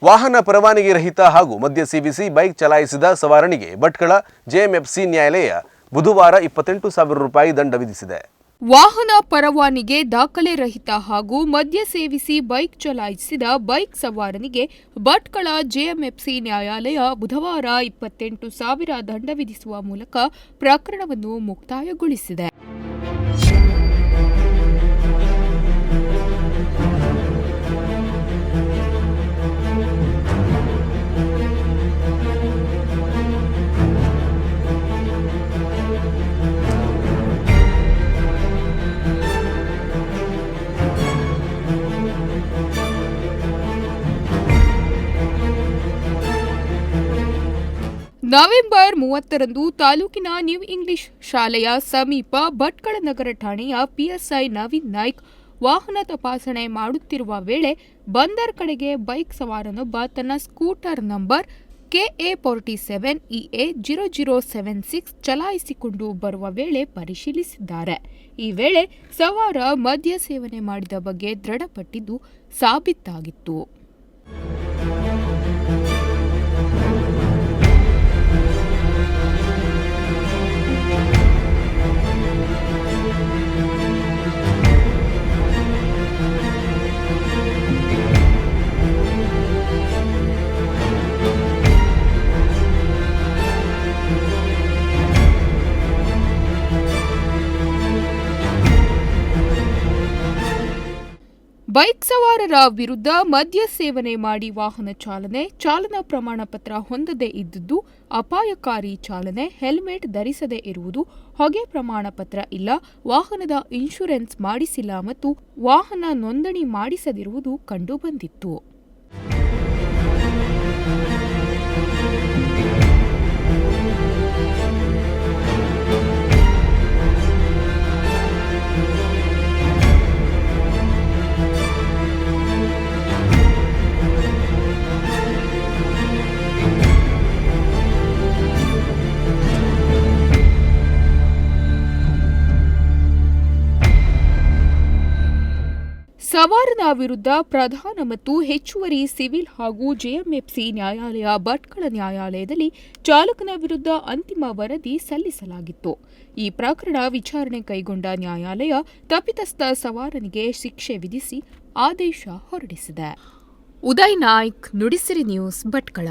ವಾಹನ ಪರವಾನಗಿ ರಹಿತ ಹಾಗೂ ಮದ್ಯ ಸೇವಿಸಿ ಬೈಕ್ ಚಲಾಯಿಸಿದ ಸವಾರನಿಗೆ ಭಟ್ಕಳ ಜೆಎಂಎಫ್ಸಿ ನ್ಯಾಯಾಲಯ ಬುಧವಾರ 28,000 ರೂಪಾಯಿ ದಂಡ ವಿಧಿಸಿದೆ. ವಾಹನ ಪರವಾನಗಿ ದಾಖಲೆ ರಹಿತ ಹಾಗೂ ಮದ್ಯ ಸೇವಿಸಿ ಬೈಕ್ ಚಲಾಯಿಸಿದ ಬೈಕ್ ಸವಾರನಿಗೆ ಭಟ್ಕಳ ಜೆಎಂಎಫ್ಸಿ ನ್ಯಾಯಾಲಯ ಬುಧವಾರ 28,000 ದಂಡ ವಿಧಿಸುವ ಮೂಲಕ ಪ್ರಕರಣವನ್ನು ಮುಕ್ತಾಯಗೊಳಿಸಿದೆ. ನವೆಂಬರ್ 30ರಂದು ತಾಲೂಕಿನ ನ್ಯೂ ಇಂಗ್ಲಿಷ್ ಶಾಲೆಯ ಸಮೀಪ ಭಟ್ಕಳ ನಗರ ಠಾಣೆಯ ಪಿಎಸ್ಐ ನವೀನ್ ನಾಯ್ಕ್ ವಾಹನ ತಪಾಸಣೆ ಮಾಡುತ್ತಿರುವ ವೇಳೆ ಬಂದರ್ ಕಡೆಗೆ ಬೈಕ್ ಸವಾರನೊಬ್ಬ ತನ್ನ ಸ್ಕೂಟರ್ ನಂಬರ್ KA47 EA 0076 ಚಲಾಯಿಸಿಕೊಂಡು ಬರುವ ವೇಳೆ ಪರಿಶೀಲಿಸಿದ್ದಾರೆ. ಈ ವೇಳೆ ಸವಾರ ಮದ್ಯ ಸೇವನೆ ಮಾಡಿದ ಬಗ್ಗೆ ದೃಢಪಟ್ಟಿದ್ದು ಸಾಬೀತಾಗಿತ್ತು. ಬೈಕ್ ಸವಾರರ ವಿರುದ್ಧ ಮದ್ಯ ಸೇವನೆ ಮಾಡಿ ವಾಹನ ಚಾಲನೆ, ಚಾಲನಾ ಪ್ರಮಾಣ ಪತ್ರ ಹೊಂದದೇ ಇದ್ದುದು, ಅಪಾಯಕಾರಿ ಚಾಲನೆ, ಹೆಲ್ಮೆಟ್ ಧರಿಸದೇ ಇರುವುದು, ಹೊಗೆ ಪ್ರಮಾಣ ಪತ್ರ ಇಲ್ಲ, ವಾಹನದ ಇನ್ಶೂರೆನ್ಸ್ ಮಾಡಿಸಿಲ್ಲ ಮತ್ತು ವಾಹನ ನೋಂದಣಿ ಮಾಡಿಸದಿರುವುದು ಕಂಡುಬಂದಿತ್ತು. ಸವಾರನ ವಿರುದ್ಧ ಪ್ರಧಾನ ಮತ್ತು ಹೆಚ್ಚುವರಿ ಸಿವಿಲ್ ಹಾಗೂ ಜೆಎಂಎಫ್ಸಿ ನ್ಯಾಯಾಲಯ ಭಟ್ಕಳ ನ್ಯಾಯಾಲಯದಲ್ಲಿ ಚಾಲಕನ ವಿರುದ್ಧ ಅಂತಿಮ ವರದಿ ಸಲ್ಲಿಸಲಾಗಿತ್ತು. ಈ ಪ್ರಕರಣ ವಿಚಾರಣೆ ಕೈಗೊಂಡ ನ್ಯಾಯಾಲಯ ತಪ್ಪಿತಸ್ಥ ಸವಾರನಿಗೆ ಶಿಕ್ಷೆ ವಿಧಿಸಿ ಆದೇಶ ಹೊರಡಿಸಿದೆ. ಉದಯ್ ನಾಯ್ಕ್, ನುಡಿಸಿರಿ ನ್ಯೂಸ್, ಭಟ್ಕಳ.